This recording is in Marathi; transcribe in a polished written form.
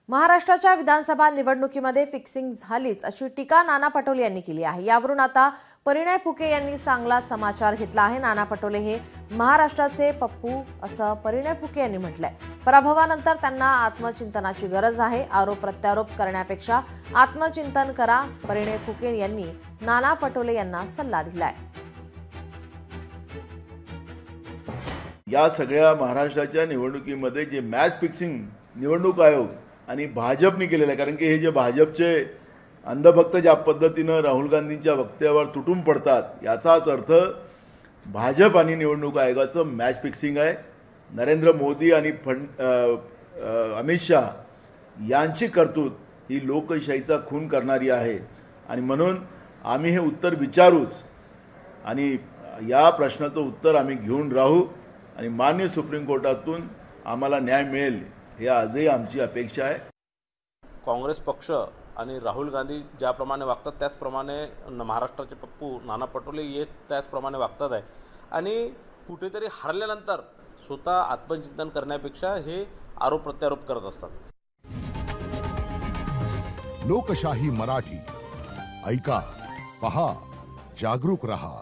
महाराष्ट्राच्या विधानसभा निवडणुकीमध्ये फिक्सिंग झालीच अशी टीका नाना पटोले यांनी केली आहे। यावरून आता परिणय फुके यांनी चांगला समाचार घेतला आहे। नाना पटोले हे महाराष्ट्राचे पप्पू असं परिणय फुके यांनी म्हटलंय। पराभवानंतर त्यांना आत्मचिंतनाची गरज आहे। आरोप प्रत्यारोप करण्यापेक्षा आत्मचिंतन करा, परिणय फुके यांनी नाना पटोले यांना सल्ला दिलाय। या सगळ्या महाराष्ट्राच्या निवडणुकीमध्ये जे मॅच फिक्सिंग निवडणूक आयोग आणि भाजपने केलेलं आहे, कारण की हे जे भाजपचे अंधभक्त ज्या पद्धतीनं राहुल गांधींच्या वक्तव्यावर तुटून पडतात, याचाच अर्थ भाजप आणि निवडणूक आयोगाचं मॅच फिक्सिंग आहे। नरेंद्र मोदी आणि अमित शाह यांची कर्तृत्व ही लोकशाहीचा खून करणारी आहे आणि म्हणून आम्ही हे उत्तर विचारूच आणि या प्रश्नाचं उत्तर आम्ही घेऊन राहू आणि माननीय सुप्रीम कोर्टातून आम्हाला न्याय मिळेल हे आजही आमची अपेक्षा आहे। काँग्रेस पक्ष आणि राहुल गांधी ज्याप्रमाणे वागतात त्याचप्रमाणे महाराष्ट्राचे पप्पू नाना पटोले हे त्याचप्रमाणे वागतात आहे आणि कुठेतरी हरल्यानंतर स्वतः आत्मचिंतन करण्यापेक्षा हे आरोप प्रत्यारोप करत असतात। लोकशाही मराठी ऐका, पहा, जागरूक रहा।